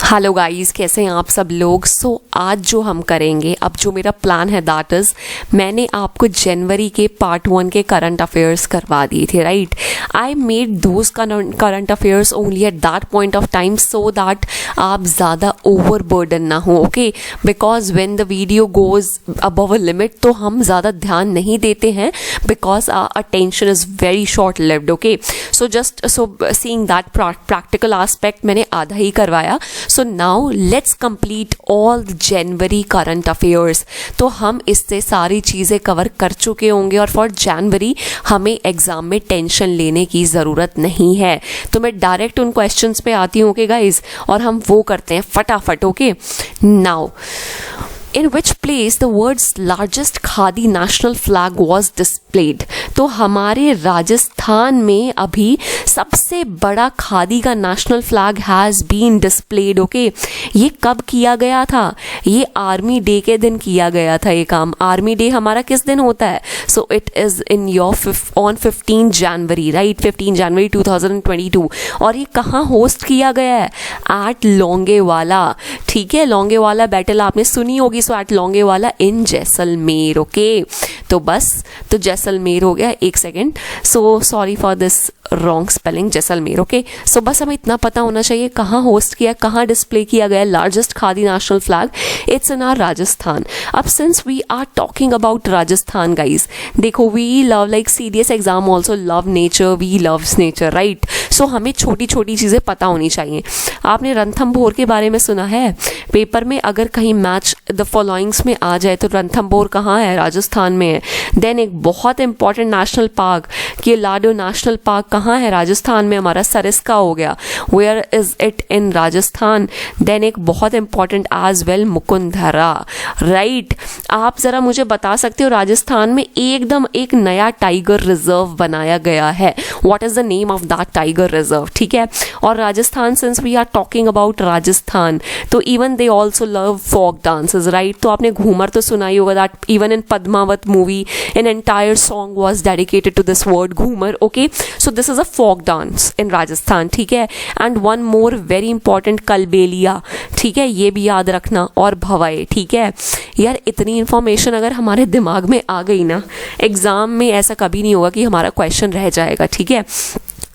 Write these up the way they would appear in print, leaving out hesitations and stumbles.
Hello guys, कैसे हैं आप सब लोग। आज जो हम करेंगे, अब जो मेरा प्लान है दैट इज़ मैंने आपको जनवरी के पार्ट 1 के करंट अफेयर्स करवा दिए थे, right. I made those current affairs only at that point of time so that आप ज़्यादा ओवर बर्डन ना हो, okay. Because when the video goes above a limit तो हम ज़्यादा ध्यान नहीं देते हैं because our attention is very short lived, okay. So seeing that practical aspect मैंने आधा ही करवाया। So now let's complete all the January current affairs. तो हम इससे सारी चीज़ें कवर कर चुके होंगे और फॉर जनवरी हमें एग्जाम में टेंशन लेने की ज़रूरत नहीं है। तो मैं डायरेक्ट उन क्वेश्चंस पे आती हूँ, ओके गाइज, और हम वो करते हैं फटाफट, okay. Now in which place the world's largest khadi national flag was displayed। तो हमारे राजस्थान में अभी सबसे बड़ा खादी का national flag has been displayed, okay. ये कब किया गया था? ये आर्मी डे के दिन किया गया था ये काम। आर्मी डे हमारा किस दिन होता है? सो it is in your on 15 January, right, 15 जनवरी 2022। और ये कहाँ होस्ट किया गया है? एट लोंगेवाला, ठीक है। लोंगेवाला बैटल आपने सुनी होगी। So at Longewala in Jaisalmer, okay. तो बस, तो जैसलमेर हो गया। एक second, so sorry for this wrong spelling, Jaisalmer, okay. So बस हमें इतना पता होना चाहिए कहाँ होस्ट किया, कहाँ डिस्प्ले किया गया largest khadi national flag. It's in are Rajasthan. अब since we are talking about Rajasthan guys, देखो we love like CDS exam also love nature, we loves nature, right. So हमें छोटी छोटी चीज़ें पता होनी चाहिए। आपने रणथंभौर के बारे में सुना है? पेपर में अगर कहीं मैच द फॉलोइंग्स में आ जाए तो रणथंभौर कहाँ है? राजस्थान में है। देन एक बहुत important national park, Keoladeo national park कहाँ है? राजस्थान में। हमारा सरिस्का हो गया, where is it? In Rajasthan. Then एक बहुत important as well Mukundra, right. आप जरा मुझे बता सकते हो राजस्थान में एकदम एक नया टाइगर रिजर्व बनाया गया है, what is the name of that tiger reserve, ठीक है। और Rajasthan, since we are talking about Rajasthan, तो even they also love folk dances, right. तो आपने घूमर तो सुना ही होगा, that even in Padmaavat movie an entire song was dedicated to this word Ghoomar, okay। so this is a folk dance in Rajasthan, ठीक है। and one more very important Kalbelia, ठीक है, ये भी याद रखना, और भवाए, ठीक है। यार इतनी इंफॉर्मेशन अगर हमारे दिमाग में आ गई ना, एग्जाम में ऐसा कभी नहीं होगा कि हमारा क्वेश्चन रह जाएगा, ठीक है।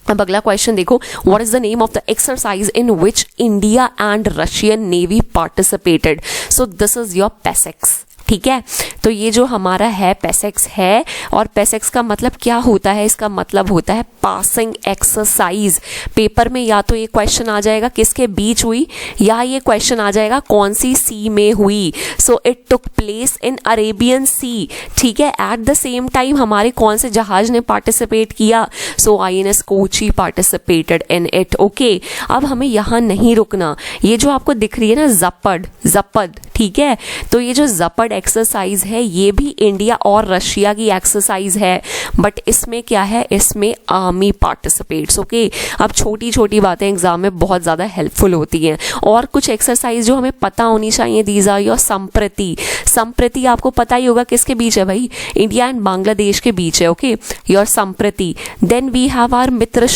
अब अगला क्वेश्चन देखो, what is the name of the exercise in which India and Russian navy participated? So this is your PASSEX, ठीक है। तो ये जो हमारा है पेसेक्स है, और पेसेक्स का मतलब क्या होता है? इसका मतलब होता है पासिंग एक्सरसाइज। पेपर में या तो ये क्वेश्चन आ जाएगा किसके बीच हुई, या ये क्वेश्चन आ जाएगा कौन सी सी में हुई। So it took place in Arabian sea, ठीक है। एट द सेम टाइम हमारे कौन से जहाज ने पार्टिसिपेट किया? सो INS Kochi participated in it, okay. अब हमें यहाँ नहीं रुकना। ये जो आपको दिख रही है ना जपड, ठीक है। तो ये जो जपड एक्सरसाइज है ये भी इंडिया और रशिया की एक्सरसाइज है, बट इसमें क्या है? इसमें आर्मी पार्टिसिपेट्स, ओके। अब छोटी छोटी बातें एग्जाम में बहुत ज़्यादा हेल्पफुल होती हैं। और कुछ एक्सरसाइज जो हमें पता होनी चाहिए, दीज आर योर संप्रति आपको पता ही होगा किसके बीच है भाई? इंडिया एंड बांग्लादेश के बीच है, ओके, योर संप्रति। देन वी हैव आर मित्र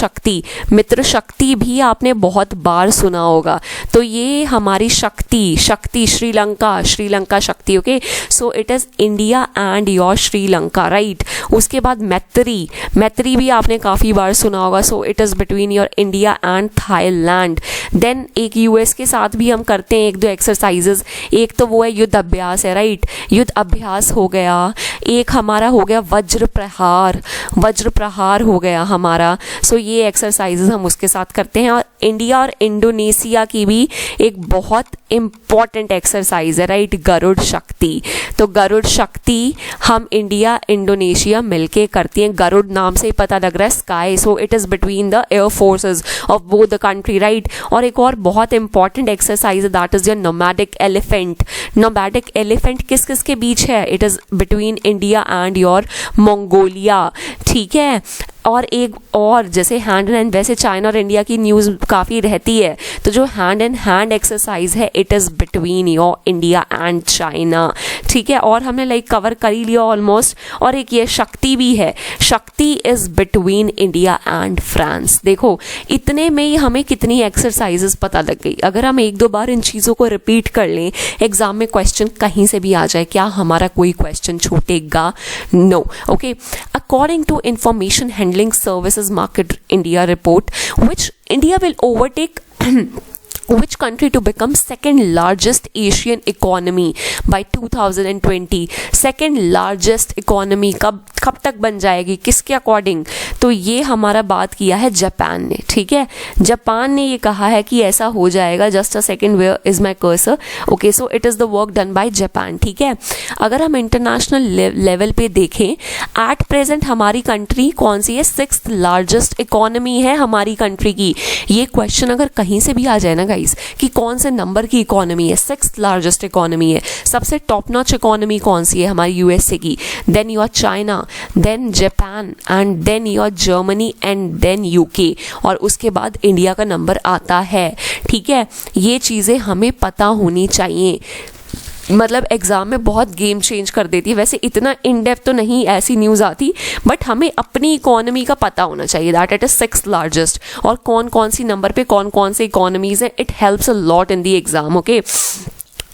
शक्ति भी आपने बहुत बार सुना होगा। तो ये हमारी Shakti Sri Lanka Shakti, okay. So it is India and your Sri Lanka, right. उसके बाद मैत्री भी आपने काफी बार सुना होगा। So it is between your India and Thailand. Then एक यूएस के साथ भी हम करते हैं एक दो एक्सरसाइजेज। एक तो वो है युद्ध अभ्यास है, राइट, युद्ध अभ्यास हो गया। एक हमारा हो गया वज्र प्रहार हो गया हमारा। सो ये एक्सरसाइजेज हम उसके साथ करते हैं। और इंडिया और इंडोनेशिया की भी एक बहुत इंपॉर्टेंट एक्सरसाइज है, राइट, गरुड़ शक्ति। तो गरुड़ शक्ति हम इंडिया इंडोनेशिया मिलके करती हैं। गरुड़ नाम से ही पता लग रहा है sky, so it is between the air forces of both the country, right. और एक और बहुत इंपॉर्टेंट एक्सरसाइज है, that is your nomadic elephant किस के बीच है? It is between India and your Mongolia, ठीक है। और एक और जैसे हैंड इन हैंड, वैसे चाइना और इंडिया की न्यूज़ काफ़ी रहती है, तो जो हैंड इन हैंड एक्सरसाइज है it is between your India and China, ठीक है। और हमने लाइक कवर कर ही लिया ऑलमोस्ट। और एक ये शक्ति भी है, शक्ति is between India and France. देखो इतने में ही हमें कितनी एक्सरसाइजेस पता लग गई। अगर हम एक दो बार इन चीज़ों को रिपीट कर लें, एग्जाम में क्वेश्चन कहीं से भी आ जाए, क्या हमारा कोई क्वेश्चन छूटेगा? No. Okay, according to information handling services market India report, which India will overtake which country to become second largest Asian economy by 2020? second largest economy कब तक बन जाएगी, किसके अकॉर्डिंग? तो ये हमारा बात किया है जापान ने, ठीक है। जापान ने ये कहा है कि ऐसा हो जाएगा। Just a second, where is my cursor? Okay, so it is the work done by Japan, ठीक है। अगर हम इंटरनेशनल लेवल पे देखें, एट प्रेजेंट हमारी कंट्री कौन सी है? 6th लार्जेस्ट इकोनॉमी है हमारी कंट्री की। ये क्वेश्चन अगर कहीं से भी आ जाए ना गाइस कि कौन से नंबर की इकोनॉमी है, 6th लार्जेस्ट इकोनॉमी है, सबसे टॉप नॉच इकोनॉमी कौन सी है? हमारी यूएसए की, then your China, then Japan and then your Germany and then UK, और उसके बाद इंडिया का नंबर आता है, ठीक है। ये चीज़ें हमें पता होनी चाहिए, मतलब एग्जाम में बहुत गेम चेंज कर देती है। वैसे इतना इन डेप्थ तो नहीं ऐसी न्यूज़ आती, बट हमें अपनी इकोनॉमी का पता होना चाहिए that it is 6th largest, और कौन कौन सी नंबर पे कौन कौन से इकोनॉमीज हैं। It helps a lot in the exam, okay.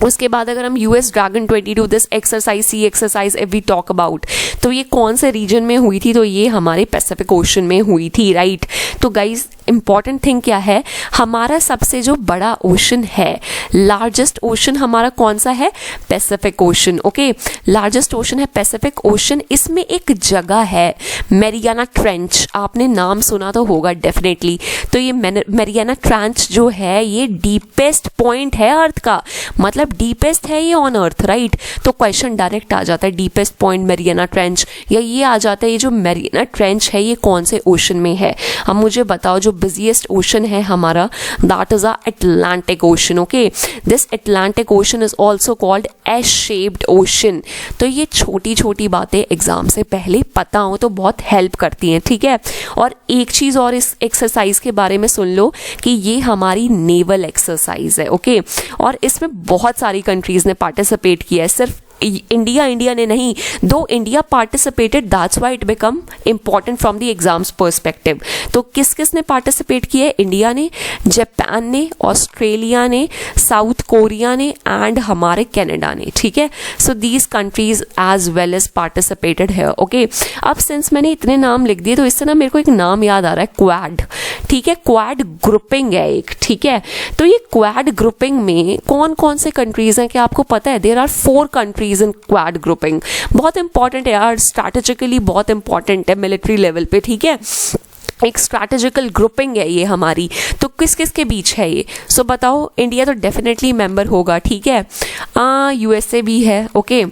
उसके बाद अगर हम US dragon 22 this exercise, sea exercise if we talk about, तो ये कौन से रीजन में हुई थी? तो ये हमारे पैसिफिक ओशन में हुई थी, राइट। तो गाइज इंपॉर्टेंट थिंग क्या है, हमारा सबसे जो बड़ा ओशन है, लार्जेस्ट ओशन हमारा कौन सा है? Pacific ocean, okay. Largest ocean है पैसिफिक ओशन। इसमें एक जगह है मैरियाना ट्रेंच, आपने नाम सुना तो होगा डेफिनेटली। तो ये मैरियाना ट्रेंच जो है ये डीपेस्ट पॉइंट है अर्थ का, मतलब डीपेस्ट है ये ऑन अर्थ, राइट। तो क्वेश्चन डायरेक्ट आ जाता है डीपेस्ट पॉइंट मैरियाना ट्रेंच, या ये आ जाता है ये जो मैरियाना ट्रेंच है ये कौन से ओशन में है। अब मुझे बताओ जो बिजिएस्ट ओशन है हमारा, that is a Atlantic ocean, okay. This Atlantic ocean is also called S shaped ocean. तो ये छोटी छोटी बातें एग्जाम से पहले पता हो तो बहुत हेल्प करती हैं, ठीक है। और एक चीज और इस एक्सरसाइज के बारे में सुन लो कि ये हमारी नेवल एक्सरसाइज है, ओके। और इसमें बहुत सारी कंट्रीज ने पार्टिसिपेट किया है, सिर्फ इंडिया ने नहीं। दो India participated, that's why it become important from the exams perspective. तो किस किस ने पार्टिसिपेट किया है? इंडिया ने, जापान ने, ऑस्ट्रेलिया ने, साउथ कोरिया ने एंड हमारे कनाडा ने, ठीक है। So these countries as well as participated है, ओके। अब सिंस मैंने इतने नाम लिख दिए तो इससे ना मेरे को एक नाम याद आ रहा है, क्वाड, ठीक है। क्वाड ग्रुपिंग है एक, ठीक है। तो ये क्वाड ग्रुपिंग में कौन कौन से कंट्रीज हैं, क्या आपको पता है? There are 4 countries in Quad grouping. बहुत इंपॉर्टेंट है यार, स्ट्रैटेजिकली बहुत इंपॉर्टेंट है मिलिट्री लेवल पे, ठीक है। एक स्ट्रैटेजिकल ग्रुपिंग है ये हमारी। तो किस किस के बीच है ये? सो बताओ। इंडिया तो डेफिनेटली मेंबर होगा, ठीक है। यूएसए भी है, ओके।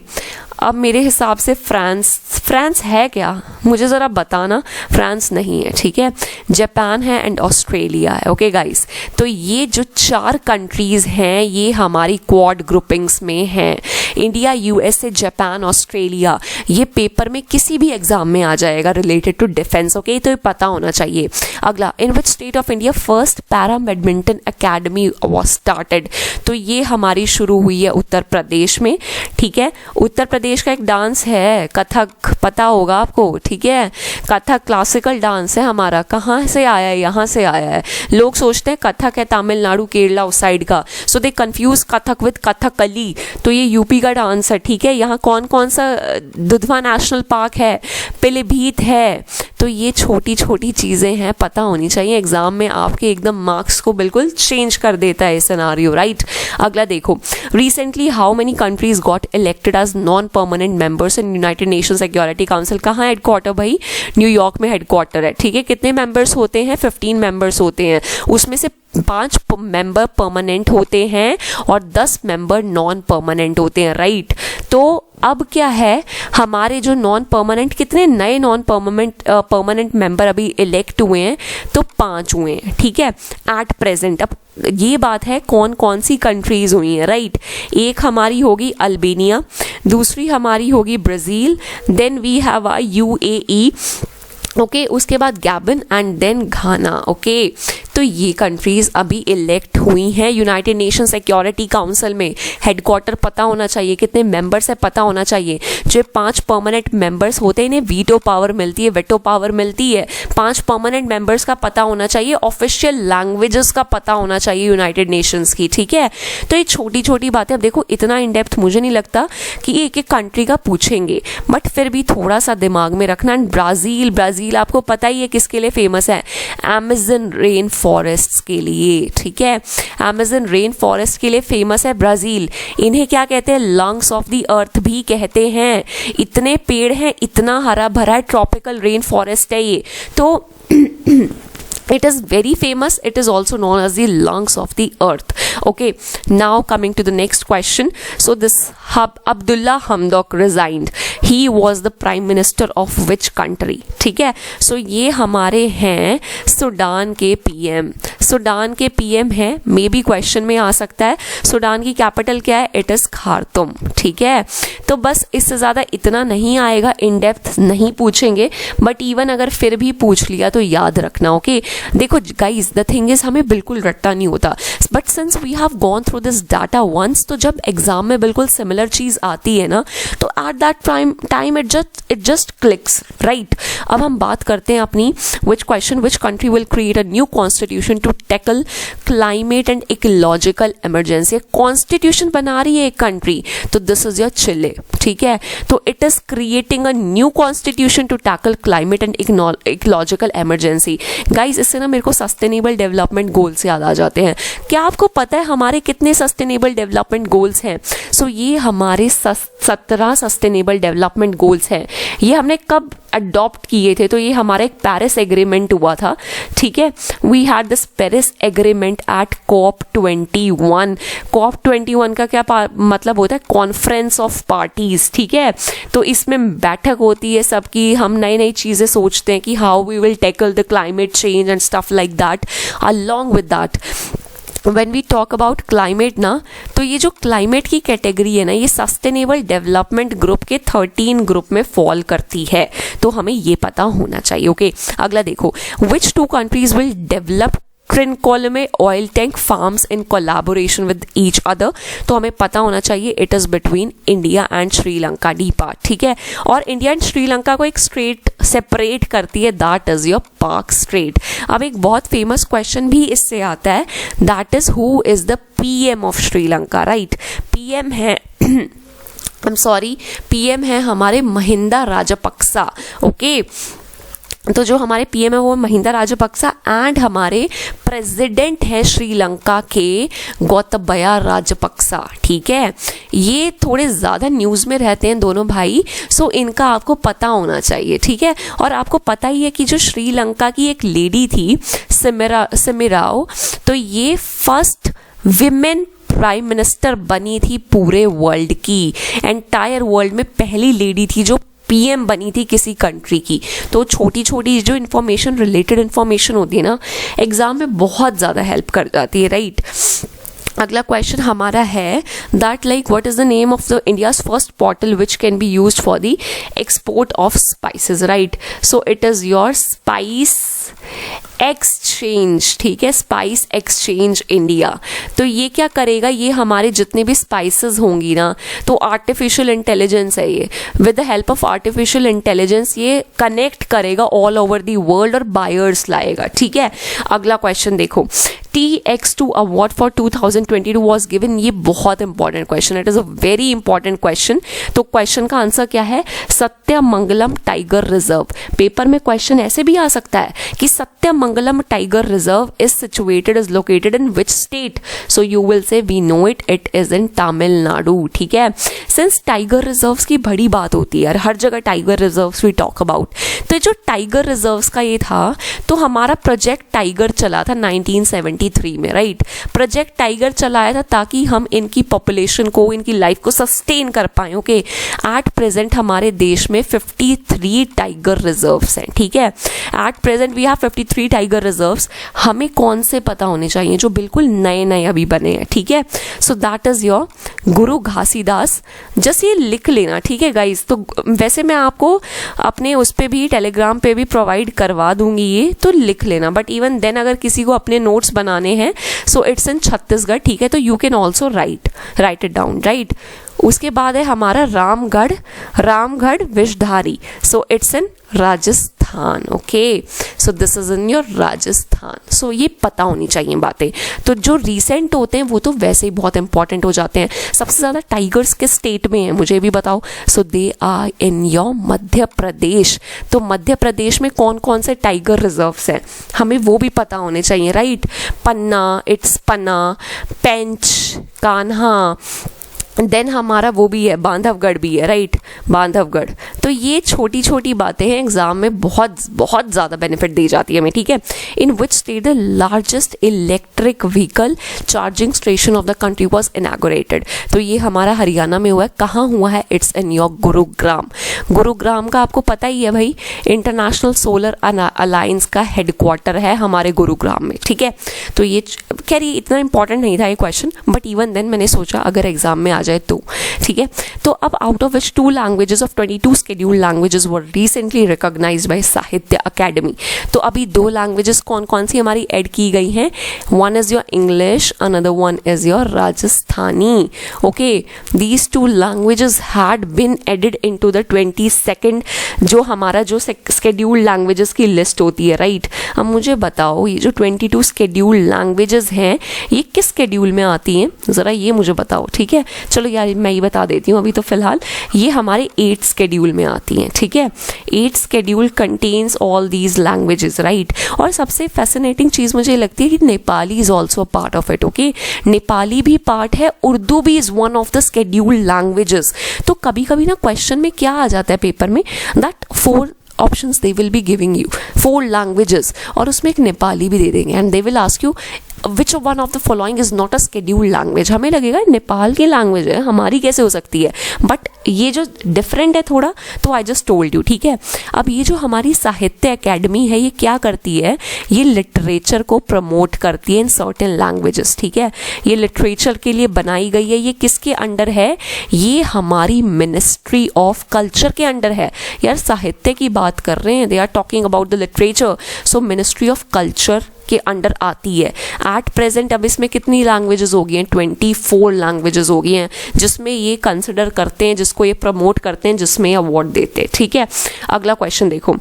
अब मेरे हिसाब से फ्रांस है क्या? मुझे ज़रा बताना। फ्रांस नहीं है, ठीक है। जापान है एंड ऑस्ट्रेलिया है, ओके गाइस। तो ये जो 4 कंट्रीज़ हैं ये हमारी क्वाड ग्रुपिंग्स में हैं। इंडिया, यूएसए, जापान, ऑस्ट्रेलिया, ये पेपर में किसी भी एग्जाम में आ जाएगा रिलेटेड टू डिफेंस, ओके। तो ये पता होना चाहिए। अगला, in which state of India first para badminton academy was started? तो ये हमारी शुरू हुई है उत्तर प्रदेश में, ठीक है। उत्तर प्रदेश का एक डांस है कथक, पता होगा आपको, ठीक है। कथक क्लासिकल डांस है हमारा। कहाँ से आया है? यहाँ से आया है। लोग सोचते हैं कथक है तमिलनाडु, केरला उस साइड का, सो दे कंफ्यूज कथक विद कथकली। तो ये यूपी का डांस है, ठीक है। यहाँ कौन कौन सा? दुधवा नेशनल पार्क है, पीलीभीत है। तो ये छोटी छोटी चीज़ें हैं, पता होनी चाहिए। एग्जाम में आपके एकदम मार्क्स को बिल्कुल चेंज कर देता है सिनेरियो, राइट। अगला देखो, recently how many countries got elected as non permanent members in United Nation Security Council? कहाँ हेडक्वार्टर भाई? न्यूयॉर्क में हेडक्वार्टर है, ठीक है। कितने मेंबर्स होते हैं? 15 मेंबर्स होते हैं। उसमें से 5 मेंबर परमानेंट होते हैं और 10 मेंबर नॉन परमानेंट होते हैं, राइट। तो अब क्या है, हमारे जो नॉन परमानेंट, कितने नए नॉन परमानेंट मेंबर अभी इलेक्ट हुए हैं? तो 5 हुए हैं, ठीक है, एट प्रेजेंट। अब ये बात है कौन कौन सी कंट्रीज हुई हैं, राइट। एक हमारी होगी अल्बानिया, दूसरी हमारी होगी Brazil, then we have a UAE, okay उसके बाद Gabon and then Ghana. Okay तो ये कंट्रीज अभी इलेक्ट हुई हैं यूनाइटेड नेशन सिक्योरिटी काउंसिल में। हेडक्वार्टर पता होना चाहिए, कितने मेंबर्स है पता होना चाहिए। जो 5 परमानेंट मेंबर्स होते हैं इन्हें वीटो पावर मिलती है, वेटो पावर मिलती है। 5 परमानेंट मेंबर्स का पता होना चाहिए, ऑफिशियल लैंग्वेजेस का पता होना चाहिए यूनाइटेड नेशंस की, ठीक है। तो ये छोटी छोटी बातें, अब देखो इतना इन डेप्थ मुझे नहीं लगता कि एक एक कंट्री का पूछेंगे, बट फिर भी थोड़ा सा दिमाग में रखना। एंड ब्राज़ील आपको पता ही है किसके लिए फेमस है, अमेज़न रेन फॉरेस्ट के लिए, ठीक है। अमेज़न रेन फॉरेस्ट के लिए फेमस है ब्राज़ील। इन्हें क्या कहते हैं, लंग्स ऑफ द अर्थ भी कहते हैं। इतने पेड़ हैं, इतना हरा भरा है, ट्रॉपिकल रेन फॉरेस्ट है ये। तो it is very famous. It is also known as the lungs of the earth. Okay, now coming to the next question. So this Abdullah Hamdok resigned. He was the prime minister of which country? ठीक है, so ये हमारे हैं Sudan के PM. Sudan के PM हैं, may be question में आ सकता है। सूडान की कैपिटल क्या है, इट इज खार्तुम, ठीक है। तो बस इससे ज्यादा इतना नहीं आएगा, इन डेप्थ नहीं पूछेंगे, बट इवन अगर फिर भी पूछ लिया तो याद रखना। ओके देखो गाइज, द थिंग इज हमें बिल्कुल रट्टा नहीं होता, but since we have gone through this data once, तो जब एग्जाम में बिल्कुल सिमिलर चीज आती है ना, तो at that time it just clicks, right. अब हम बात करते हैं अपनी which country will create a new constitution to tackle climate and ecological emergency. Constitution बना रही है एक कंट्री, तो दिस इज योर चिले, ठीक है। तो it is creating a new constitution to tackle climate and ecological emergency. Guys इससे ना मेरे को सस्टेनेबल डेवलपमेंट गोल्स याद आ जाते हैं। क्या आपको पता है हमारे कितने सस्टेनेबल डेवलपमेंट गोल्स हैं? सो ये हमारे 17 सस्टेनेबल डेवलपमेंट गोल्स हैं। ये हमने कब अडॉप्ट किए थे? तो ये हमारा एक पेरिस एग्रीमेंट हुआ था, ठीक है। We had this Paris agreement at COP21। COP21 का क्या मतलब होता है? कॉन्फ्रेंस ऑफ पार्टीज, ठीक है। तो इसमें बैठक होती है सबकी, हम नई नई चीजें सोचते हैं कि how we will tackle the climate change and stuff like that. Along with that when we talk about climate ना, तो ये जो क्लाइमेट की कैटेगरी है ना, ये सस्टेनेबल डेवलपमेंट ग्रुप के 13 ग्रुप में फॉल करती है, तो हमें ये पता होना चाहिए। ओके अगला देखो, which 2 countries will develop Trincomalee oil tank farms in collaboration with each other? तो हमें पता होना चाहिए it is between India and Sri Lanka, the part, ठीक है। और इंडिया एंड श्रीलंका को एक स्ट्रेट सेपरेट करती है, that is your park straight. अब एक बहुत फेमस क्वेश्चन भी इससे आता है, that is who is the PM of Sri Lanka, right. PM है पीएम है हमारे महिंदा राजपक्सा। ओके तो जो हमारे पीएम है वो महिंदा राजपक्सा, एंड हमारे प्रेसिडेंट है श्रीलंका के गोतबया राजपक्सा, ठीक है। ये थोड़े ज़्यादा न्यूज़ में रहते हैं दोनों भाई, सो इनका आपको पता होना चाहिए, ठीक है। और आपको पता ही है कि जो श्रीलंका की एक लेडी थी सिमिराओ, तो ये फर्स्ट विमेन प्राइम मिनिस्टर बनी थी पूरे वर्ल्ड की, एंटायर वर्ल्ड में पहली लेडी थी जो पीएम बनी थी किसी कंट्री की। तो छोटी छोटी जो इन्फॉर्मेशन, रिलेटेड इन्फॉर्मेशन होती है ना, एग्जाम में बहुत ज़्यादा हेल्प कर जाती है, राइट। अगला क्वेश्चन हमारा है that like what is the name of the India's first portal which can be used for the export of spices, right. So it is your spice exchange, ठीक है, स्पाइस एक्सचेंज इंडिया। तो ये क्या करेगा, ये हमारे जितने भी स्पाइसेस होंगी ना, तो आर्टिफिशियल इंटेलिजेंस है ये, with the help of artificial intelligence ये कनेक्ट करेगा ऑल ओवर दी वर्ल्ड और बायर्स लाएगा, ठीक है। अगला क्वेश्चन देखो, TX2 award for 2022 was given. ये बहुत important question, it is a very important question. तो क्वेश्चन का आंसर क्या है, सत्यमंगलम टाइगर रिजर्व। पेपर में क्वेश्चन ऐसे भी आ सकता है कि Sathyamangalam tiger reserve is located in which state? So you will say we know it is in Tamil Nadu, ठीक है। सिंस टाइगर रिजर्व्स की बड़ी बात होती है, हर जगह tiger reserves we talk about, तो जो टाइगर रिजर्व्स का ये था, तो हमारा प्रोजेक्ट टाइगर चला था 1973 में, राइट। प्रोजेक्ट टाइगर चलाया था ताकि हम इनकी पॉपुलेशन को, इनकी लाइफ को सस्टेन कर पाए। ओके एट प्रेजेंट हमारे देश में 53 टाइगर रिजर्व्स हैं, ठीक है। At present we have 53 tiger reserves हमें कौन से पता होने चाहिए, जो बिल्कुल नए नए अभी बने हैं, ठीक है। So that is your Guru Ghasidas. Just ये लिख लेना, ठीक है गाइज। तो वैसे मैं आपको अपने उस पे भी, टेलीग्राम पे भी प्रोवाइड करवा दूंगी ये, तो लिख लेना। बट इवन देन अगर किसी को अपने नोट्स बनाने हैं, सो इट्स इन छत्तीसगढ़, ठीक है, तो you can also write it down, right. उसके बाद है हमारा Ramgarh Vishdhari, so it's in Rajasthan, okay. So this is in your Rajasthan. So ये पता होनी चाहिए बातें। तो जो रिसेंट होते हैं वो तो वैसे ही बहुत इंपॉर्टेंट हो जाते हैं। सबसे ज़्यादा टाइगर्स किस स्टेट में हैं, मुझे भी बताओ। सो they are in your Madhya Pradesh. तो मध्य प्रदेश में कौन कौन से टाइगर रिजर्व्स हैं, हमें वो भी पता होने चाहिए, right. Panna, it's Panna, Pench, Kanha, then हमारा वो भी है, बांधवगढ़ भी है, राइट, बांधवगढ़। तो ये छोटी छोटी बातें हैं, एग्जाम में बहुत बहुत ज़्यादा बेनिफिट दी जाती है हमें, ठीक है। In which state the largest electric vehicle charging station of the country was inaugurated. तो ये हमारा हरियाणा में हुआ है। कहाँ हुआ है? It's in your Gurugram. Gurugram का आपको पता ही है भाई, इंटरनेशनल सोलर अलायंस का हेडक्वार्टर है हमारे गुरुग्राम में, ठीक है। तो ये खैर ये इतना इंपॉर्टेंट नहीं था ये क्वेश्चन, बट इवन देन मैंने सोचा अगर एग्जाम में आ जाए तो, ठीक है। तो अब out of which 2 languages of 22 scheduled languages were recently recognized by साहित्य अकेडमी। तो अभी 2 लैंग्वेजेस कौन कौन सी हमारी ऐड की गई हैं? One is your English, another one is your Rajasthani, okay. These 2 languages had been added into the 22nd, जो हमारा जो scheduled लैंग्वेजेस की लिस्ट होती है, राइट। अब मुझे बताओ ये जो 22 scheduled लैंग्वेजेस हैं ये किस schedule में आती हैं, जरा ये मुझे बताओ, ठीक है। चलो यार मैं ये बता देती हूँ अभी तो फिलहाल, ये हमारे 8th schedule में आती हैं, ठीक है। 8th schedule contains all these languages, right। और सबसे फैसिनेटिंग चीज़ मुझे लगती है कि Nepali is also part of it, okay. Nepali भी पार्ट है, उर्दू भी is one of the scheduled languages। तो कभी कभी ना क्वेश्चन में क्या आ जाता है पेपर में, that 4 options they will be giving you 4 languages, और उसमें एक नेपाली भी दे देंगे, and they will ask you which one of the following is not a scheduled language. हमें लगेगा नेपाल की लैंग्वेज है, हमारी कैसे हो सकती है, बट ये जो डिफरेंट है थोड़ा, तो आई जस्ट टोल्ड यू, ठीक है। अब ये जो हमारी साहित्य अकेडमी है ये क्या करती है, ये लिटरेचर को प्रमोट करती है इन सर्टेन लैंग्वेजेस, ठीक है। ये लिटरेचर के लिए बनाई गई है। ये किसके अंडर है? ये हमारी मिनिस्ट्री ऑफ कल्चर के अंडर है। यार साहित्य की बात कर रहे हैं, they are talking about the literature, so ministry of culture के अंडर आती है। एट प्रेजेंट अब इसमें कितनी लैंग्वेजेस हो गई हैं? 24 लैंग्वेजेस हो गई हैं, जिसमें ये कंसिडर करते हैं, जिसको ये प्रमोट करते हैं, जिसमें अवार्ड देते हैं, ठीक है। अगला क्वेश्चन देखो।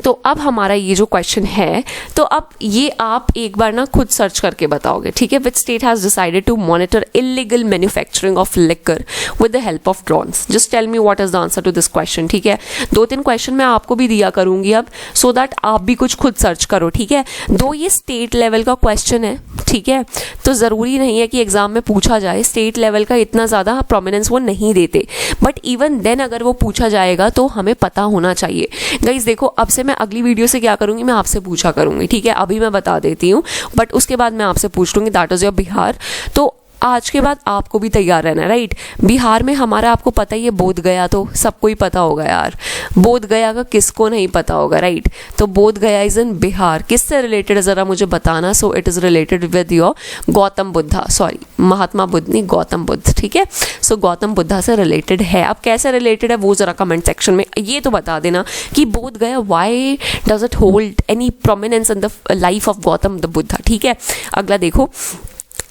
तो अब हमारा ये जो क्वेश्चन है, तो अब ये आप एक बार ना खुद सर्च करके बताओगे, ठीक है। Which state has decided to monitor illegal manufacturing of liquor with the help of drones. Just tell me what is the answer to this question, ठीक है। 2-3 क्वेश्चन मैं आपको भी दिया करूंगी अब, सो दैट आप भी कुछ खुद सर्च करो, ठीक है। दो ये स्टेट लेवल का क्वेश्चन है, ठीक है, तो ज़रूरी नहीं है कि एग्जाम में पूछा जाए। स्टेट लेवल का इतना ज़्यादा प्रोमिनेंस वो नहीं देते, बट इवन देन अगर वो पूछा जाएगा तो हमें पता होना चाहिए। गाइस देखो, अब से मैं अगली वीडियो से क्या करूंगी, मैं आपसे पूछा करूंगी, ठीक है। अभी मैं बता देती हूँ, बट उसके बाद मैं आपसे पूछ लूंगी, दैट इज योर बिहार। तो आज के बाद आपको भी तैयार रहना है, राइट। बिहार में हमारा आपको पता ही है बोध गया, तो सबको ही पता होगा यार, बोध गया का किसको नहीं पता होगा, राइट। तो बोध गया इज इन बिहार। किससे रिलेटेड है जरा मुझे बताना। So it is related with your Gautam Buddha, sorry Mahatma Buddha नहीं, गौतम बुद्ध, ठीक है। सो गौतम बुद्धा से रिलेटेड है। अब कैसे रिलेटेड है वो जरा कमेंट सेक्शन में ये तो बता देना कि बोध गया why does it hold any prominence in the life of Gautam the Buddha, ठीक है। अगला देखो,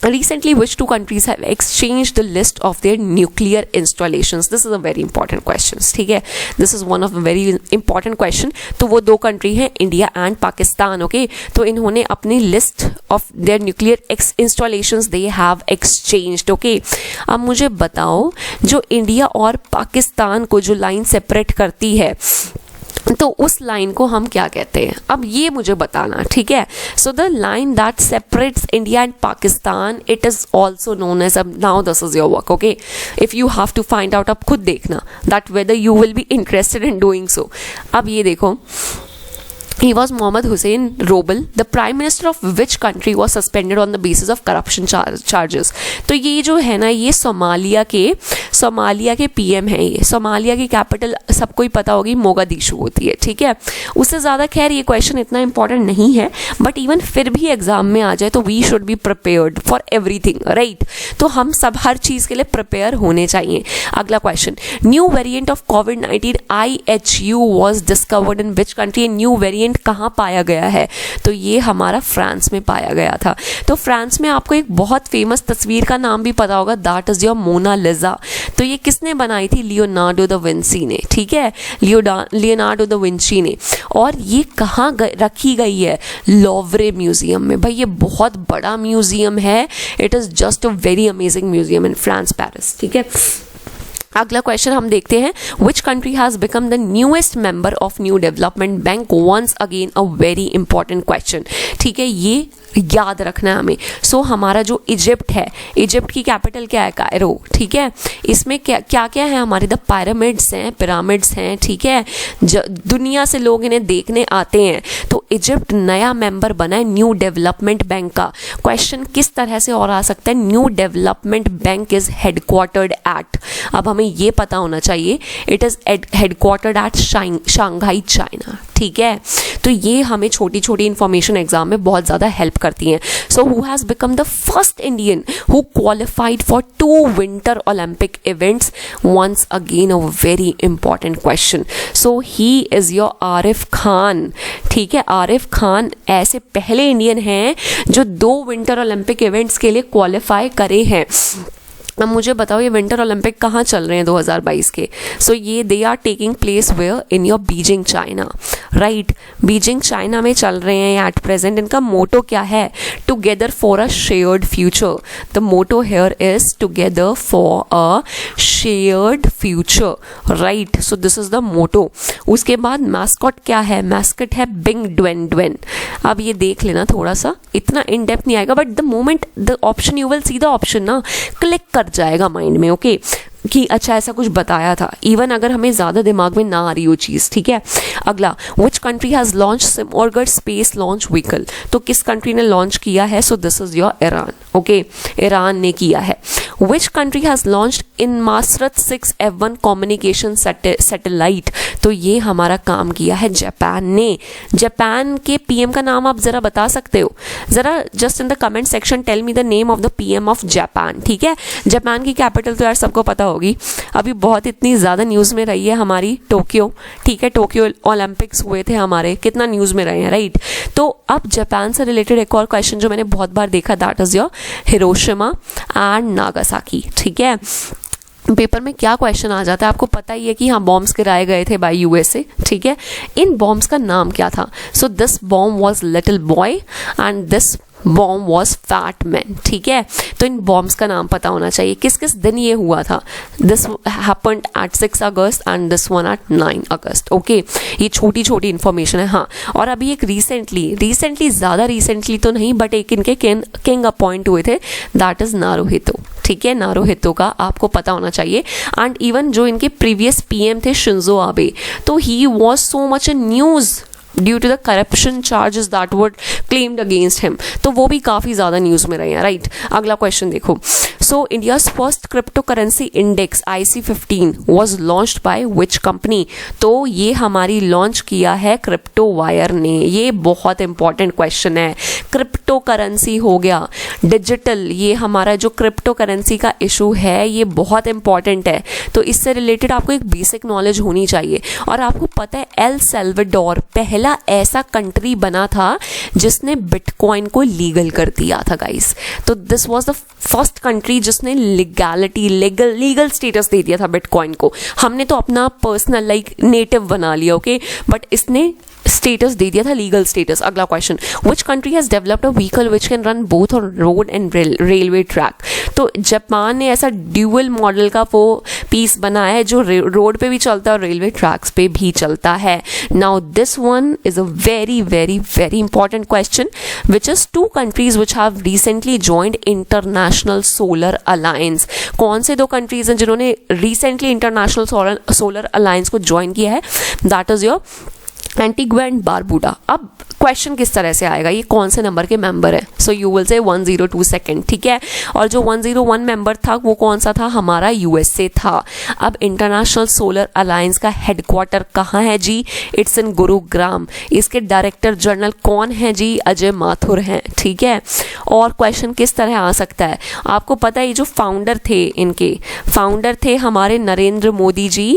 recently which 2 countries have exchanged the list of their nuclear installations? This is a very important question, ठीक है। This is one of a very important question। तो वो 2 country हैं, India and Pakistan, okay. तो इन्होंने अपनी list of their nuclear installations they have exchanged, okay. अब मुझे बताओ, जो इंडिया और पाकिस्तान को जो लाइन सेपरेट करती है, तो उस लाइन को हम क्या कहते हैं, अब ये मुझे बताना, ठीक है। So the line that separates India and Pakistan, it is also known as, अब now this is your work, okay. If you have to find out, अब खुद देखना that whether you will be interested in doing so. अब ये देखो, he was Mohammad Hussein Robel, the prime minister of which country was suspended on the basis of corruption charges। तो ये जो है ना, ये सोमालिया के सोमालिया के पीएम हैं ये। सोमालिया की कैपिटल सबको ही पता होगी, मोगादिशु होती है, ठीक है। उससे ज़्यादा खैर ये क्वेश्चन इतना इंपॉर्टेंट नहीं है, बट इवन फिर भी एग्जाम में आ जाए तो we should be prepared for everything, right. तो हम सब हर चीज़ के लिए प्रिपेयर होने चाहिए। अगला question, new variant of covid IHU was discovered in which country. New variant कहाँ पाया गया है? तो ये हमारा फ्रांस में पाया गया था। तो फ्रांस में आपको एक बहुत फेमस तस्वीर का नाम भी पता होगा, दैट इज योर मोनालिसा। तो ये किसने बनाई थी? लियोनार्डो दा विंची ने, ठीक है, लियोनार्डो दा विंची ने। और ये कहाँ रखी गई है? लोवरे म्यूजियम में। भाई ये बहुत बड़ा म्यूजियम है, it is just a very amazing museum in France, Paris, ठीक है। अगला क्वेश्चन हम देखते हैं, which country has become the newest member of New Development Bank. Once again a very important question, ठीक है, ये याद रखना है हमें। सो हमारा जो इजिप्ट है, इजिप्ट की कैपिटल क्या है? कायरो, ठीक है। इसमें क्या क्या है हमारे? द पिरामिड्स हैं, ठीक है। दुनिया से लोग इन्हें देखने आते हैं। तो इजिप्ट नया मेंबर बना है न्यू डेवलपमेंट बैंक का। क्वेश्चन किस तरह से और आ सकता है? New Development Bank is headquartered at, अब हमें ये पता होना चाहिए, it is headquartered at Shanghai, China, ठीक है। तो ये हमें छोटी छोटी इंफॉर्मेशन एग्जाम में बहुत ज़्यादा हेल्प करती हैं। So who has become the first Indian who qualified for 2 winter Olympic events. Once again a very important question. So he is your Arif Khan, ठीक है। आरिफ खान ऐसे पहले इंडियन हैं जो 2 विंटर ओलंपिक इवेंट्स के लिए क्वालिफाई करे हैं। अब मुझे बताओ ये विंटर ओलंपिक कहाँ चल रहे हैं 2022 के? सो ये they are taking place where in your Beijing, China, right. Beijing China में चल रहे हैं एट प्रेजेंट। इनका मोटो क्या है? Together for a shared future. The motto here is together for a shared future, right. So this is the motto. उसके बाद mascot क्या है? मैस्कट है बिंग ड्वेन ड्वेन। अब ये देख लेना, थोड़ा सा इतना इन डेप्थ नहीं आएगा, but the moment the option you will see the option ना, क्लिक कर जाएगा माइंड में, ओके, कि अच्छा ऐसा कुछ बताया था, इवन अगर हमें ज्यादा दिमाग में ना आ रही हो चीज, ठीक है। अगला, which country has launch Simorgh space launch vehicle. तो किस कंट्री ने लॉन्च किया है? So this is your Iran, okay, Iran ने किया है। Which country has launched Inmarsat 6 F1 communication satellite. तो ये हमारा काम किया है जापान ने। जापान के पीएम का नाम आप जरा बता सकते हो? जरा just in the comment section tell me the name of the PM of Japan, ठीक है। जापान की कैपिटल तो यार सबको पता होगी, अभी बहुत इतनी ज़्यादा न्यूज़ में रही है हमारी, टोक्यो, ठीक है। टोक्यो ओलंपिक्स हुए थे हमारे, कितना न्यूज़ में रहे हैं, राइट। तो अब जापान से रिलेटेड एक और क्वेश्चन जो मैंने बहुत बार देखा, that is your Hiroshima and Nagasaki, ठीक है। पेपर में क्या क्वेश्चन आ जाता है आपको पता ही है कि हाँ बॉम्ब्स गिराए गए थे बाय यूएसए, ठीक है। इन बॉम्ब्स का नाम क्या था? So this bomb was little boy and this bomb was fat man, ठीक है। तो इन बॉम्ब्स का नाम पता होना चाहिए। किस किस दिन ये हुआ था? This happened at 6 August and this one at 9 August, okay. ये छोटी छोटी इंफॉर्मेशन है, हाँ। और अभी एक रिसेंटली ज़्यादा रिसेंटली तो नहीं, बट एक इनके किंग अपॉइंट हुए थे, दैट इज नारुहितो, ठीक है। नारुहितो का आपको पता होना चाहिए। एंड इवन जो इनके प्रीवियस पीएम थे शिंजो आबे, तो he was so much in news due to the corruption charges that were claimed against him, तो वो भी काफ़ी ज़्यादा न्यूज़ में रहे हैं, राइट। अगला क्वेश्चन देखो, सो India's first crypto currency index IC15 was launched by which company. तो ये हमारी लॉन्च किया है क्रिप्टो वायर ने। ये बहुत इंपॉर्टेंट क्वेश्चन है। क्रिप्टो करेंसी हो गया, डिजिटल, ये हमारा जो क्रिप्टो करेंसी का इशू है ये बहुत इंपॉर्टेंट है। तो इससे रिलेटेड आपको एक बेसिक नॉलेज होनी चाहिए। और आपको पता है एल सेल्वाडोर पहला ऐसा कंट्री बना था जिसने बिटकॉइन को लीगल कर दिया था गाइस। तो this was the first country जिसने लीगल स्टेटस दे दिया था बिटकॉइन को। हमने तो अपना पर्सनल लाइक नेटिव बना लिया, ओके, बट इसने स्टेटस दे दिया था, लीगल स्टेटस। अगला question, which country has developed a vehicle which can run both on road and railway track. तो जापान ने ऐसा ड्यूअल मॉडल का वो पीस बनाया है जो रोड पे भी चलता है और रेलवे ट्रैक्स पे भी चलता है। Now this one is a very very very important question, which is 2 countries which have recently joined International Solar Alliance. कौन से 2 कंट्रीज हैं जिन्होंने रिसेंटली इंटरनेशनल सोलर अलायंस को ज्वाइन किया है? That is your Antigua and Barbuda. अब question किस तरह से आएगा, ये कौन से नंबर के मेंबर है, सो यू विल से 102 सेकेंड, ठीक है। और जो 101 मेंबर था वो कौन सा था, हमारा यूएसए था। अब इंटरनेशनल सोलर अलायंस का हेडक्वार्टर कहाँ है जी, इट्स इन गुरुग्राम। इसके डायरेक्टर जनरल कौन है जी, अजय माथुर हैं, ठीक है। और क्वेश्चन किस तरह आ सकता है, आपको पता है ये जो फाउंडर थे, इनके फाउंडर थे हमारे Narendra Modi ji,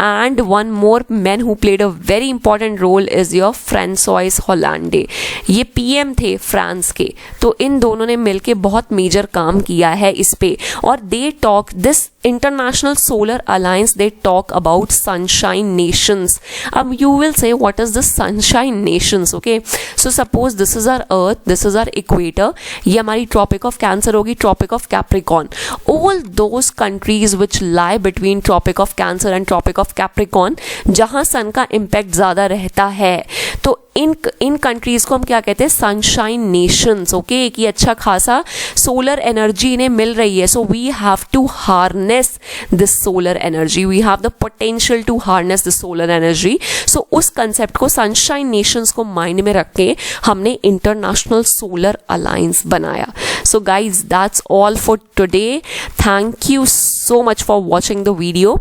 and one more man who played a very important role is your François Hollande, ये पीएम थे फ्रांस के। तो इन दोनों ने मिलके बहुत मेजर काम किया है इस पे। और they talk this International Solar Alliance, they talk about sunshine nations. अब you will say what is the sunshine nations, okay. So suppose this is our earth, this is our equator, ये हमारी tropic of Cancer होगी, tropic of Capricorn. All those countries which lie between tropic of Cancer and tropic of Capricorn, जहां sun का impact ज्यादा रहता है, तो इन countries को हम क्या कहते हैं, सनशाइन नेशंस, ओके। कि अच्छा खासा सोलर एनर्जी इन्हें मिल रही है, so we have to harness this solar energy, we have the potential to harness this solar energy. So उस कंसेप्ट को, सनशाइन नेशंस को माइंड में रख के हमने इंटरनेशनल सोलर अलायंस बनाया। So guys that's all for today, thank you so much for watching the video.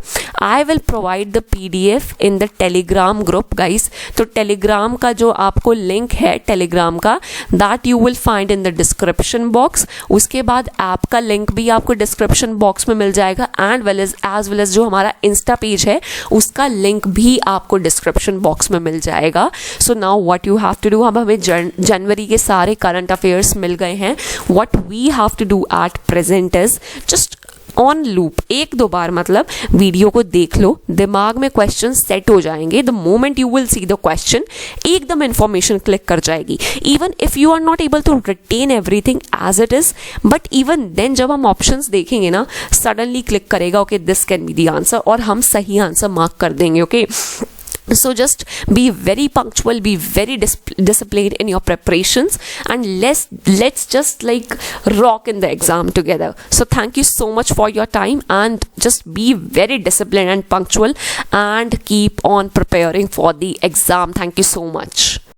I will provide the PDF in the Telegram group guys. तो Telegram का जो आपको लिंक है Telegram का, that you will find in the description box. उसके बाद app का link भी आपको डिस्क्रिप्शन बॉक्स में मिल जाएगा, एंड as well as जो हमारा इंस्टा पेज है उसका लिंक भी आपको डिस्क्रिप्शन बॉक्स में मिल जाएगा। So now what you have to do, अब हमें जनवरी के सारे करंट अफेयर्स मिल गए हैं। What we have to do at present is just on loop, एक दो बार मतलब वीडियो को देख लो, दिमाग में क्वेश्चन सेट हो जाएंगे। The moment you will see the question, एकदम इंफॉर्मेशन क्लिक कर जाएगी। Even if you are not able to retain everything as it is, but even then जब हम ऑप्शंस देखेंगे ना, सडनली क्लिक करेगा okay this can be the answer, और हम सही आंसर मार्क कर देंगे, okay. So just be very punctual, be very disciplined in your preparations, and let's just like rock in the exam together. So thank you so much for your time, and just be very disciplined and punctual, and keep on preparing for the exam. Thank you so much.